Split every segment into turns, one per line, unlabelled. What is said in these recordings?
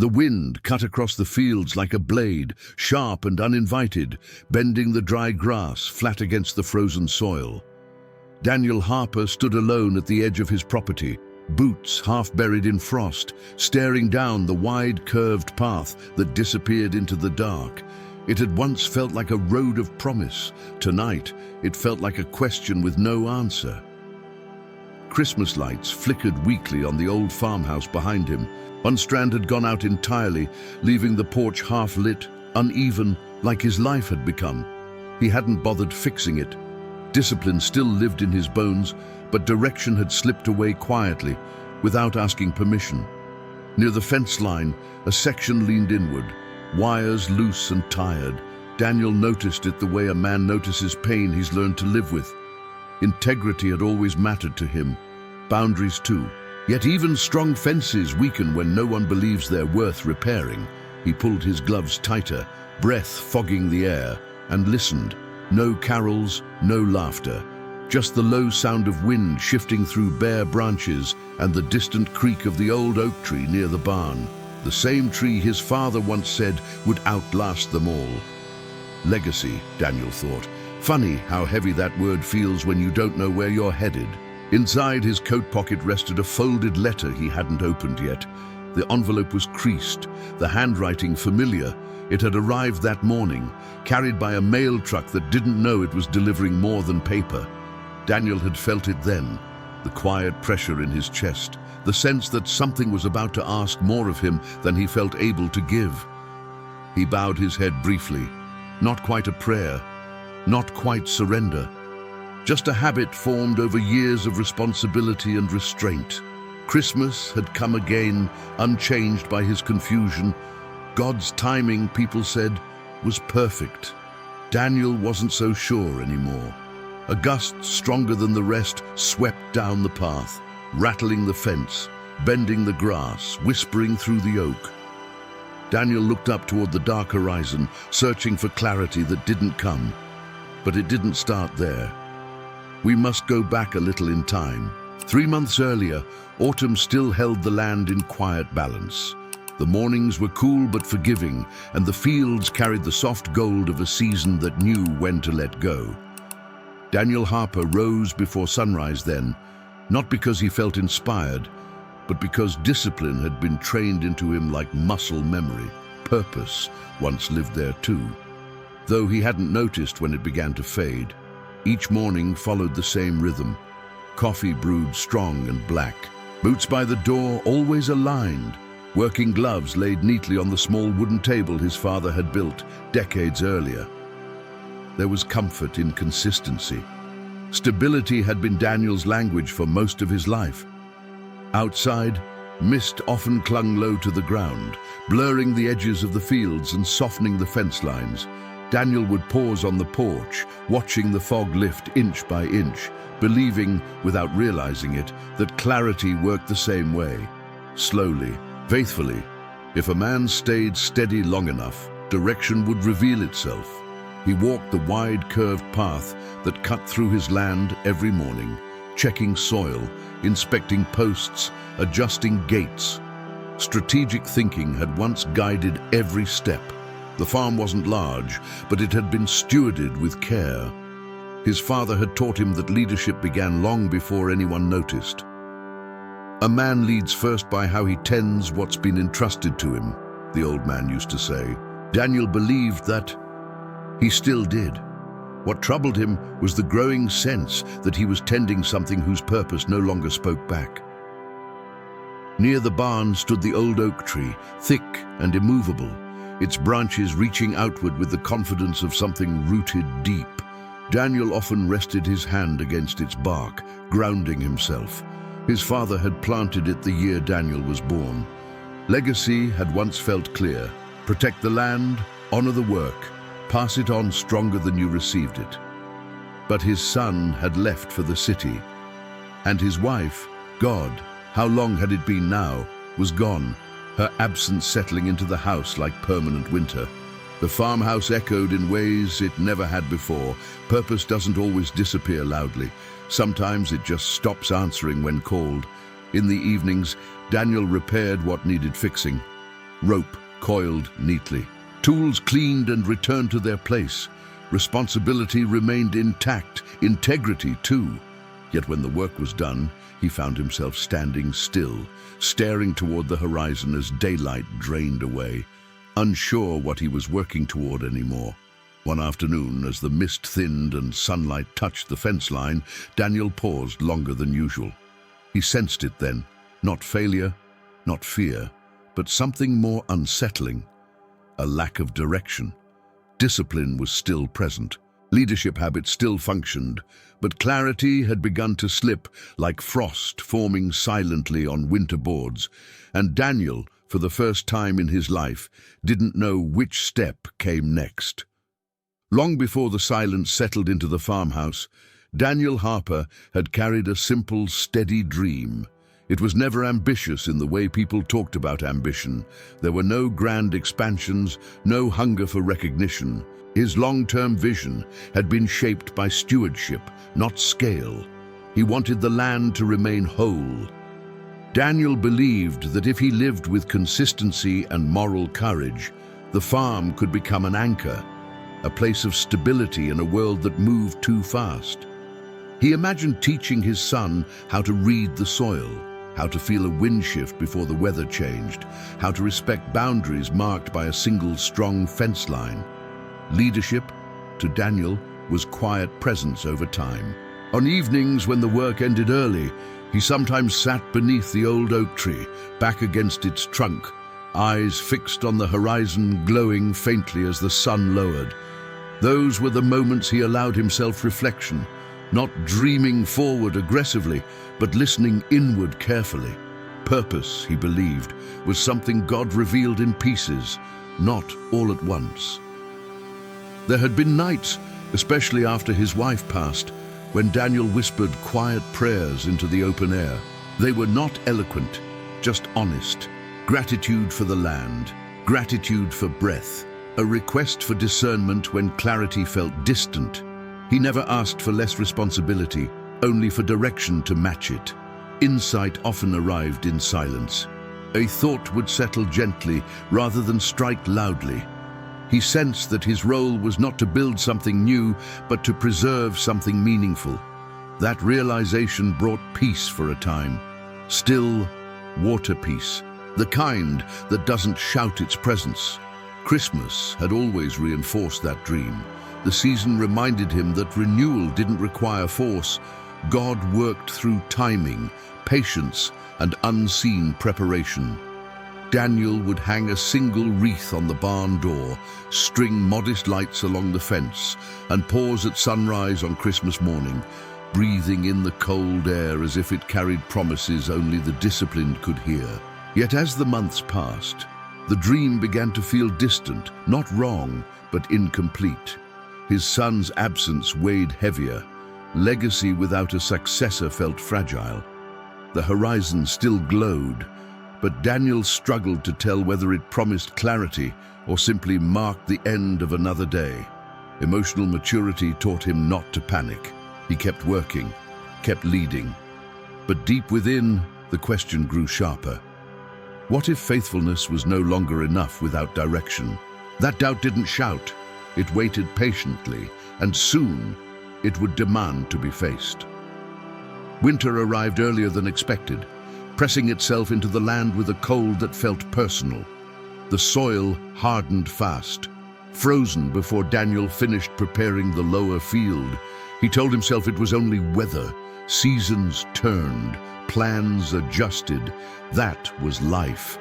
The wind cut across the fields like a blade, sharp and uninvited, bending the dry grass flat against the frozen soil. Daniel Harper stood alone at the edge of his property, boots half buried in frost, staring down the wide curved path that disappeared into the dark. It had once felt like a road of promise. Tonight, it felt like a question with no answer. Christmas lights flickered weakly on the old farmhouse behind him. One strand had gone out entirely, leaving the porch half lit, uneven, like his life had become. He hadn't bothered fixing it. Discipline still lived in his bones, but direction had slipped away quietly, without asking permission. Near the fence line, a section leaned inward, wires loose and tired. Daniel noticed it the way a man notices pain he's learned to live with. Integrity had always mattered to him, boundaries too. Yet even strong fences weaken when no one believes they're worth repairing. He pulled his gloves tighter, breath fogging the air, and listened. No carols, no laughter. Just the low sound of wind shifting through bare branches and the distant creak of the old oak tree near the barn. The same tree his father once said would outlast them all. Legacy, Daniel thought. Funny how heavy that word feels when you don't know where you're headed. Inside his coat pocket rested a folded letter he hadn't opened yet. The envelope was creased, the handwriting familiar. It had arrived that morning, carried by a mail truck that didn't know it was delivering more than paper. Daniel had felt it then, the quiet pressure in his chest, the sense that something was about to ask more of him than he felt able to give. He bowed his head briefly. Not quite a prayer, not quite surrender. Just a habit formed over years of responsibility and restraint. Christmas had come again, unchanged by his confusion. God's timing, people said, was perfect. Daniel wasn't so sure anymore. A gust stronger than the rest swept down the path, rattling the fence, bending the grass, whispering through the oak. Daniel looked up toward the dark horizon, searching for clarity that didn't come. But it didn't start there. We must go back a little in time. 3 months earlier, autumn still held the land in quiet balance. The mornings were cool but forgiving, and the fields carried the soft gold of a season that knew when to let go. Daniel Harper rose before sunrise then, not because he felt inspired, but because discipline had been trained into him like muscle memory. Purpose once lived there too, though he hadn't noticed when it began to fade. Each morning followed the same rhythm. Coffee brewed strong and black. Boots by the door always aligned. Working gloves laid neatly on the small wooden table his father had built decades earlier. There was comfort in consistency. Stability had been Daniel's language for most of his life. Outside, mist often clung low to the ground, blurring the edges of the fields and softening the fence lines. Daniel would pause on the porch, watching the fog lift inch by inch, believing, without realizing it, that clarity worked the same way. Slowly, faithfully. If a man stayed steady long enough, direction would reveal itself. He walked the wide, curved path that cut through his land every morning, checking soil, inspecting posts, adjusting gates. Strategic thinking had once guided every step. The farm wasn't large, but it had been stewarded with care. His father had taught him that leadership began long before anyone noticed. A man leads first by how he tends what's been entrusted to him, the old man used to say. Daniel believed that. He still did. What troubled him was the growing sense that he was tending something whose purpose no longer spoke back. Near the barn stood the old oak tree, thick and immovable, its branches reaching outward with the confidence of something rooted deep. Daniel often rested his hand against its bark, grounding himself. His father had planted it the year Daniel was born. Legacy had once felt clear. Protect the land, honor the work, pass it on stronger than you received it. But his son had left for the city, and his wife, God, how long had it been now, was gone, her absence settling into the house like permanent winter. The farmhouse echoed in ways it never had before. Purpose doesn't always disappear loudly. Sometimes it just stops answering when called. In the evenings, Daniel repaired what needed fixing. rope coiled neatly, tools cleaned and returned to their place. Responsibility remained intact, integrity too. Yet when the work was done, he found himself standing still, staring toward the horizon as daylight drained away, unsure what he was working toward anymore. One afternoon, as the mist thinned and sunlight touched the fence line, Daniel paused longer than usual. He sensed it then, not failure, not fear, but something more unsettling, a lack of direction. Discipline was still present. Leadership habits still functioned, but clarity had begun to slip like frost forming silently on winter boards, and Daniel, for the first time in his life, didn't know which step came next. Long before the silence settled into the farmhouse, Daniel Harper had carried a simple, steady dream. It was never ambitious in the way people talked about ambition. There were no grand expansions, no hunger for recognition. His long-term vision had been shaped by stewardship, not scale. He wanted the land to remain whole. Daniel believed that if he lived with consistency and moral courage, the farm could become an anchor, a place of stability in a world that moved too fast. He imagined teaching his son how to read the soil, how to feel a wind shift before the weather changed, how to respect boundaries marked by a single strong fence line. Leadership, to Daniel, was quiet presence over time. On evenings when the work ended early, he sometimes sat beneath the old oak tree, back against its trunk, eyes fixed on the horizon, glowing faintly as the sun lowered. Those were the moments he allowed himself reflection, not dreaming forward aggressively, but listening inward carefully. Purpose, he believed, was something God revealed in pieces, not all at once. There had been nights, especially after his wife passed, when Daniel whispered quiet prayers into the open air. They were not eloquent, just honest. Gratitude for the land, gratitude for breath, a request for discernment when clarity felt distant. He never asked for less responsibility, only for direction to match it. Insight often arrived in silence. A thought would settle gently rather than strike loudly. He sensed that his role was not to build something new, but to preserve something meaningful. That realization brought peace for a time. Still, water peace, the kind that doesn't shout its presence. Christmas had always reinforced that dream. The season reminded him that renewal didn't require force. God worked through timing, patience, and unseen preparation. Daniel would hang a single wreath on the barn door, string modest lights along the fence, and pause at sunrise on Christmas morning, breathing in the cold air as if it carried promises only the disciplined could hear. Yet as the months passed, the dream began to feel distant, not wrong, but incomplete. His son's absence weighed heavier. Legacy without a successor felt fragile. The horizon still glowed, but Daniel struggled to tell whether it promised clarity or simply marked the end of another day. Emotional maturity taught him not to panic. He kept working, kept leading. But deep within, the question grew sharper. What if faithfulness was no longer enough without direction? That doubt didn't shout. It waited patiently, and soon it would demand to be faced. Winter arrived earlier than expected, pressing itself into the land with a cold that felt personal. The soil hardened fast, frozen before Daniel finished preparing the lower field. He told himself it was only weather. Seasons turned, plans adjusted. That was life.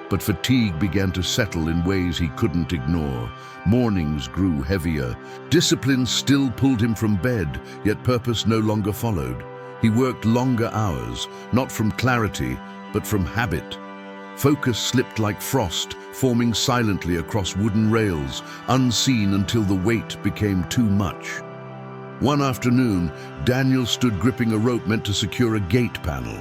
But fatigue began to settle in ways he couldn't ignore. Mornings grew heavier. Discipline still pulled him from bed, yet purpose no longer followed. He worked longer hours, not from clarity, but from habit. Focus slipped like frost, forming silently across wooden rails, unseen until the weight became too much. One afternoon, Daniel stood gripping a rope meant to secure a gate panel.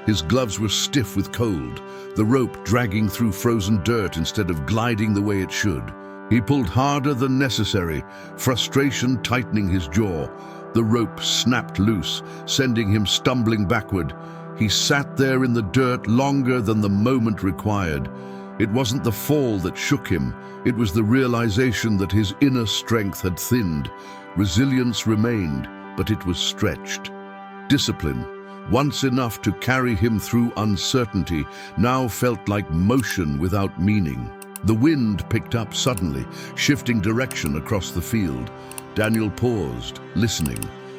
His gloves were stiff with cold, the rope dragging through frozen dirt instead of gliding the way it should. He pulled harder than necessary, frustration tightening his jaw. The rope snapped loose, sending him stumbling backward. He sat there in the dirt longer than the moment required. It wasn't the fall that shook him, it was the realization that his inner strength had thinned. Resilience remained, but it was stretched. Discipline, once enough to carry him through uncertainty, now felt like motion without meaning. The wind picked up suddenly, shifting direction across the field. Daniel paused, listening.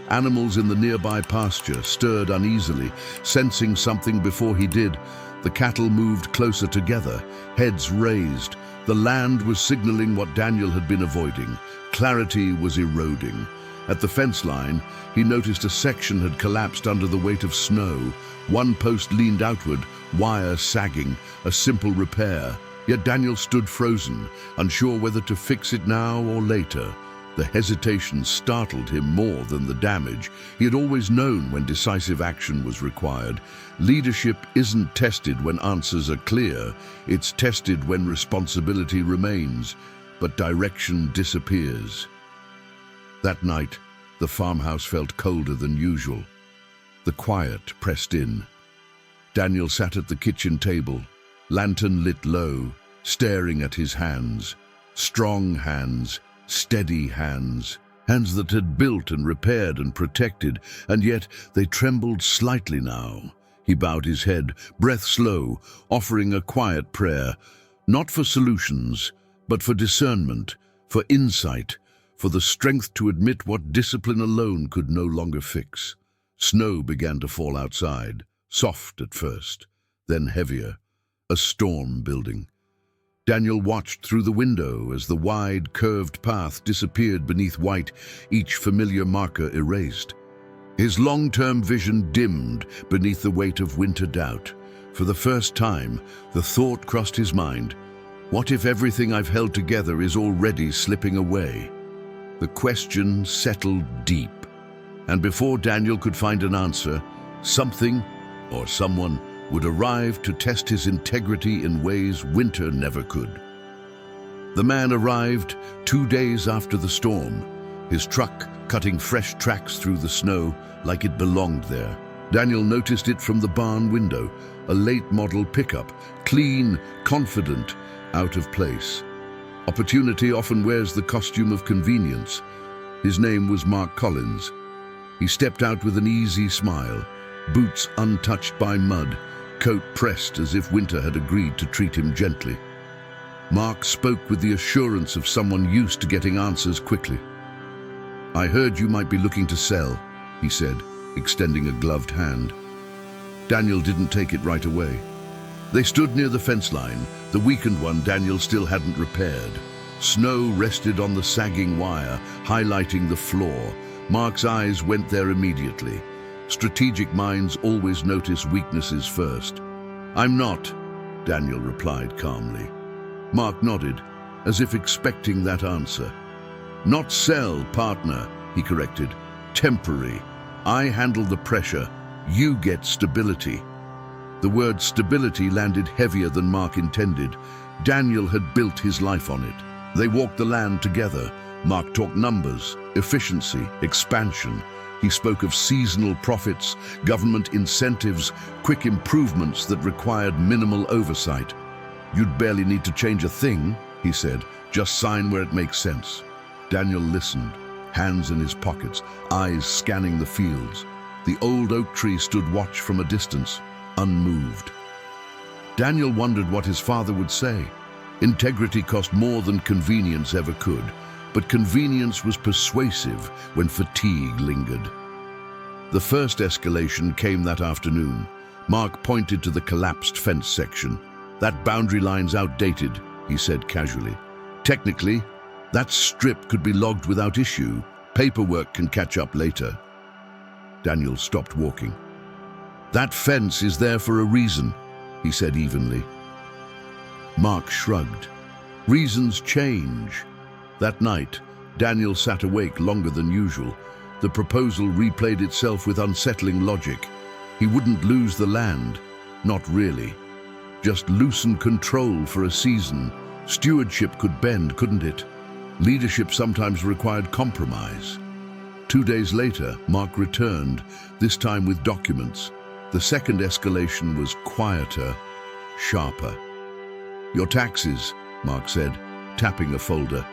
Animals in the nearby pasture stirred uneasily, sensing something before he did. The cattle moved closer together, heads raised. The land was signaling what Daniel had been avoiding. Clarity was eroding. At the fence line, he noticed a section had collapsed under the weight of snow. One post leaned outward, wire sagging, a simple repair. Yet Daniel stood frozen, unsure whether to fix it now or later. The hesitation startled him more than the damage. He had always known when decisive action was required. Leadership isn't tested when answers are clear. It's tested when responsibility remains, but direction disappears. That night, the farmhouse felt colder than usual. The quiet pressed in. Daniel sat at the kitchen table, lantern lit low, staring at his hands. Strong hands, steady hands, hands that had built and repaired and protected, and yet they trembled slightly now. He bowed his head, breath slow, offering a quiet prayer, not for solutions, but for discernment, for insight, for the strength to admit what discipline alone could no longer fix. Snow began to fall outside, soft at first, then heavier, a storm building. Daniel watched through the window as the wide, curved path disappeared beneath white, each familiar marker erased. His long-term vision dimmed beneath the weight of winter doubt. For the first time, the thought crossed his mind, what if everything I've held together is already slipping away? The question settled deep, and before Daniel could find an answer, something or someone would arrive to test his integrity in ways winter never could. The man arrived 2 days after the storm, his truck cutting fresh tracks through the snow like it belonged there. Daniel noticed it from the barn window, a late model pickup, clean, confident, out of place. Opportunity often wears the costume of convenience. His name was Mark Collins. He stepped out with an easy smile, boots untouched by mud, coat pressed as if winter had agreed to treat him gently. Mark spoke with the assurance of someone used to getting answers quickly. "I heard you might be looking to sell," he said, extending a gloved hand. Daniel didn't take it right away. They stood near the fence line, the weakened one Daniel still hadn't repaired. Snow rested on the sagging wire, highlighting the floor. Mark's eyes went there immediately. Strategic minds always notice weaknesses first. "I'm not," Daniel replied calmly. Mark nodded, as if expecting that answer. "Not sell, partner," he corrected. "Temporary. I handle the pressure. You get stability." The word stability landed heavier than Mark intended. Daniel had built his life on it. They walked the land together. Mark talked numbers, efficiency, expansion. He spoke of seasonal profits, government incentives, quick improvements that required minimal oversight. "You'd barely need to change a thing," he said. "Just sign where it makes sense." Daniel listened, hands in his pockets, eyes scanning the fields. The old oak tree stood watch from a distance, unmoved. Daniel wondered what his father would say. Integrity cost more than convenience ever could, but convenience was persuasive when fatigue lingered. The first escalation came that afternoon. Mark pointed to the collapsed fence section. "That boundary line's outdated," he said casually. "Technically, that strip could be logged without issue. Paperwork can catch up later." Daniel stopped walking. "That fence is there for a reason," he said evenly. Mark shrugged. Reasons change. That night, Daniel sat awake longer than usual. The proposal replayed itself with unsettling logic. He wouldn't lose the land. Not really. Just loosen control for a season. Stewardship could bend, couldn't it? Leadership sometimes required compromise. 2 days later, Mark returned, this time with documents. The second escalation was quieter, sharper. "Your taxes," Mark said, tapping a folder.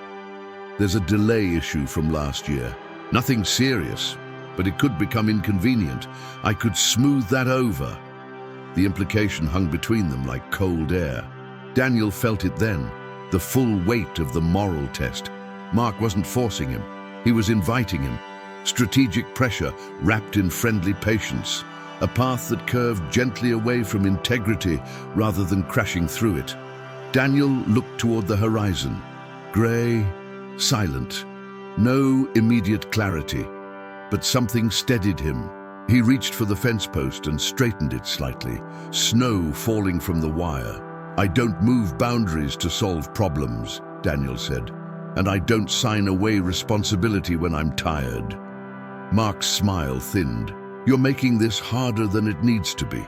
"There's a delay issue from last year. Nothing serious, but it could become inconvenient. I could smooth that over." The implication hung between them like cold air. Daniel felt it then, the full weight of the moral test. Mark wasn't forcing him. He was inviting him. Strategic pressure wrapped in friendly patience. A path that curved gently away from integrity rather than crashing through it. Daniel looked toward the horizon. Grey, silent. No immediate clarity. But something steadied him. He reached for the fence post and straightened it slightly, snow falling from the wire. "I don't move boundaries to solve problems," Daniel said, "and I don't sign away responsibility when I'm tired." Mark's smile thinned. "You're making this harder than it needs to be."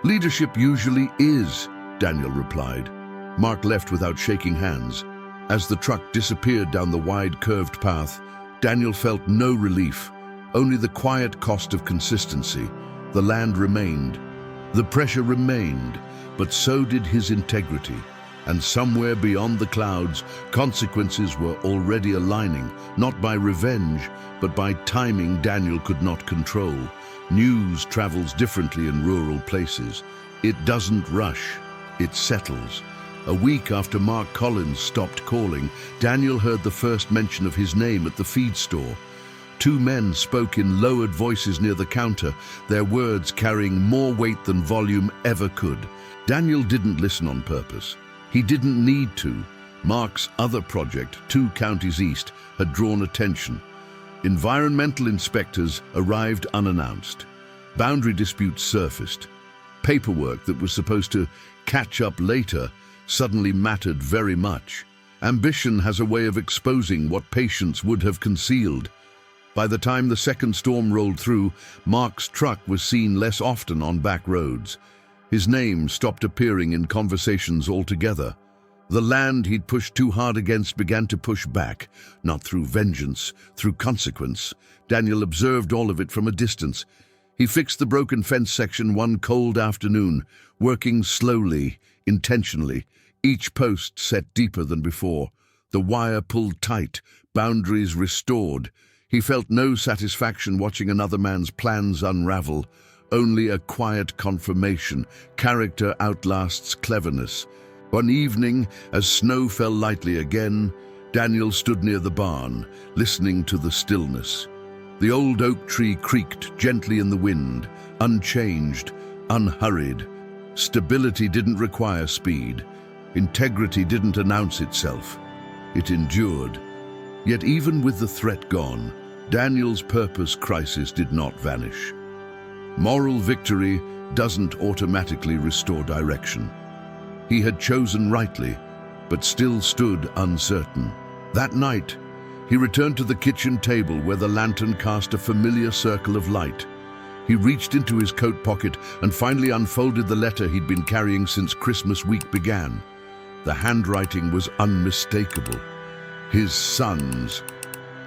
"Leadership usually is," Daniel replied. Mark left without shaking hands. As the truck disappeared down the wide curved path, Daniel felt no relief, only the quiet cost of consistency. The land remained. The pressure remained, but so did his integrity. And somewhere beyond the clouds, consequences were already aligning, not by revenge, but by timing Daniel could not control. News travels differently in rural places. It doesn't rush, it settles. A week after Mark Collins stopped calling, Daniel heard the first mention of his name at the feed store. Two men spoke in lowered voices near the counter, their words carrying more weight than volume ever could. Daniel didn't listen on purpose. He didn't need to. Mark's other project, 2 counties east, had drawn attention. Environmental inspectors arrived unannounced. Boundary disputes surfaced. Paperwork that was supposed to catch up later suddenly mattered very much. Ambition has a way of exposing what patience would have concealed. By the time the second storm rolled through, Mark's truck was seen less often on back roads. His name stopped appearing in conversations altogether. The land he'd pushed too hard against began to push back, not through vengeance, through consequence. Daniel observed all of it from a distance. He fixed the broken fence section one cold afternoon, working slowly, intentionally, each post set deeper than before. The wire pulled tight, boundaries restored. He felt no satisfaction watching another man's plans unravel, only a quiet confirmation. Character outlasts cleverness. One evening, as snow fell lightly again, Daniel stood near the barn, listening to the stillness. The old oak tree creaked gently in the wind, unchanged, unhurried. Stability didn't require speed. Integrity didn't announce itself. It endured. Yet even with the threat gone, Daniel's purpose crisis did not vanish. Moral victory doesn't automatically restore direction. He had chosen rightly, but still stood uncertain. That night, he returned to the kitchen table where the lantern cast a familiar circle of light. He reached into his coat pocket and finally unfolded the letter he'd been carrying since Christmas week began. The handwriting was unmistakable. His son's.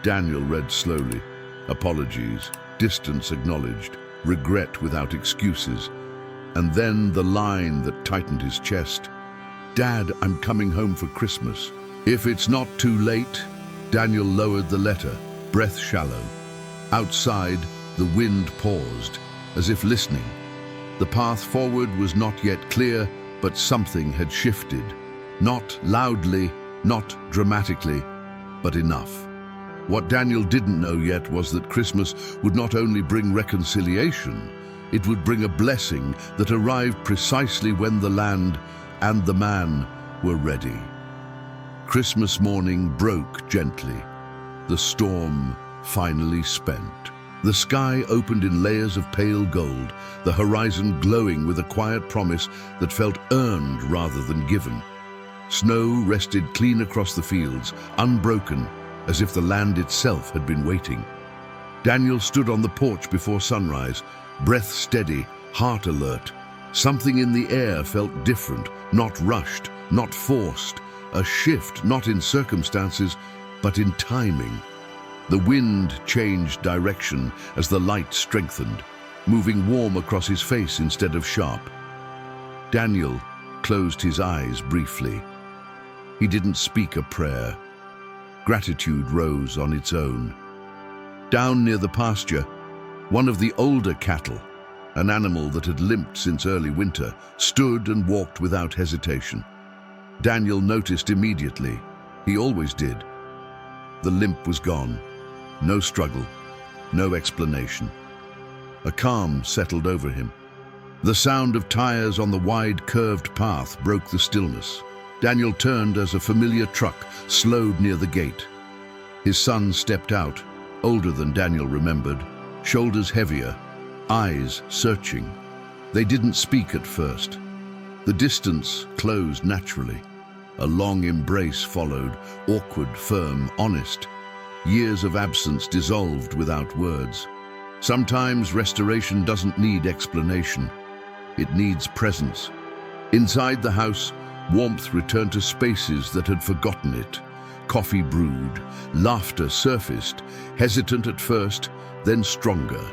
Daniel read slowly. Apologies, distance acknowledged, regret without excuses. And then the line that tightened his chest. "Dad, I'm coming home for Christmas. If it's not too late." Daniel lowered the letter, breath shallow. Outside, the wind paused, as if listening. The path forward was not yet clear, but something had shifted. Not loudly, not dramatically, but enough. What Daniel didn't know yet was that Christmas would not only bring reconciliation, it would bring a blessing that arrived precisely when the land and the man were ready. Christmas morning broke gently. The storm finally spent. The sky opened in layers of pale gold, the horizon glowing with a quiet promise that felt earned rather than given. Snow rested clean across the fields, unbroken, as if the land itself had been waiting. Daniel stood on the porch before sunrise, breath steady, heart alert. Something in the air felt different, not rushed, not forced, a shift not in circumstances, but in timing. The wind changed direction as the light strengthened, moving warm across his face instead of sharp. Daniel, closed his eyes briefly. He didn't speak a prayer. Gratitude rose on its own. Down near the pasture, one of the older cattle, an animal that had limped since early winter, stood and walked without hesitation. Daniel noticed immediately. He always did. The limp was gone. No struggle, no explanation. A calm settled over him. The sound of tires on the wide, curved path broke the stillness. Daniel turned as a familiar truck slowed near the gate. His son stepped out, older than Daniel remembered, shoulders heavier, eyes searching. They didn't speak at first. The distance closed naturally. A long embrace followed, awkward, firm, honest. Years of absence dissolved without words. Sometimes restoration doesn't need explanation. It needs presence. Inside the house, warmth returned to spaces that had forgotten it. Coffee brewed, laughter surfaced, hesitant at first, then stronger.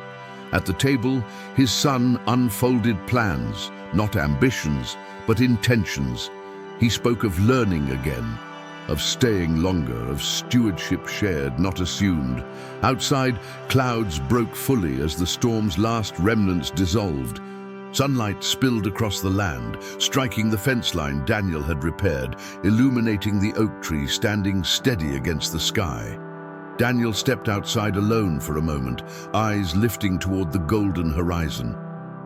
At the table, his son unfolded plans, not ambitions, but intentions. He spoke of learning again, of staying longer, of stewardship shared, not assumed. Outside, clouds broke fully as the storm's last remnants dissolved. Sunlight spilled across the land, striking the fence line Daniel had repaired, illuminating the oak tree standing steady against the sky. Daniel stepped outside alone for a moment, eyes lifting toward the golden horizon.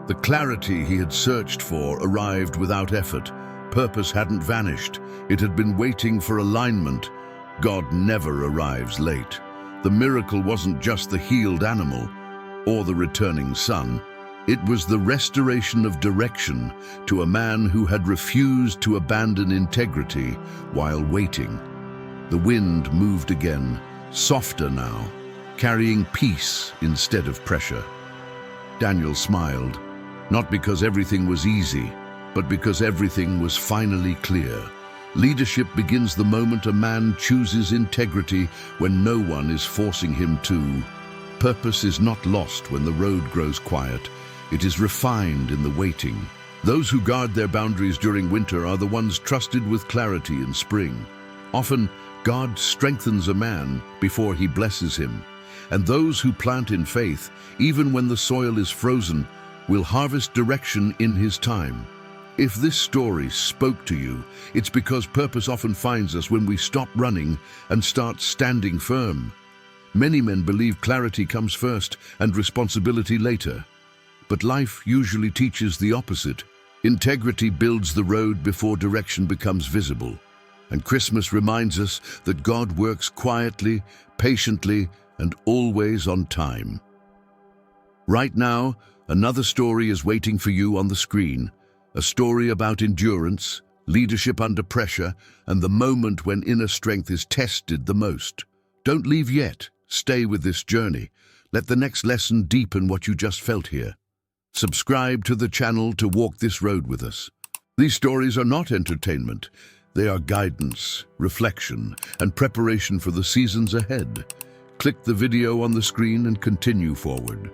The clarity he had searched for arrived without effort. Purpose hadn't vanished. It had been waiting for alignment. God never arrives late. The miracle wasn't just the healed animal or the returning son. It was the restoration of direction to a man who had refused to abandon integrity while waiting. The wind moved again, softer now, carrying peace instead of pressure. Daniel smiled, not because everything was easy, but because everything was finally clear. Leadership begins the moment a man chooses integrity when no one is forcing him to. Purpose is not lost when the road grows quiet. It is refined in the waiting. Those who guard their boundaries during winter are the ones trusted with clarity in spring. Often, God strengthens a man before he blesses him. And those who plant in faith, even when the soil is frozen, will harvest direction in his time. If this story spoke to you, it's because purpose often finds us when we stop running and start standing firm. Many men believe clarity comes first and responsibility later. But life usually teaches the opposite. Integrity builds the road before direction becomes visible. And Christmas reminds us that God works quietly, patiently, and always on time. Right now, another story is waiting for you on the screen. A story about endurance, leadership under pressure, and the moment when inner strength is tested the most. Don't leave yet. Stay with this journey. Let the next lesson deepen what you just felt here. Subscribe to the channel to walk this road with us. These stories are not entertainment. They are guidance, reflection, and preparation for the seasons ahead. Click the video on the screen and continue forward.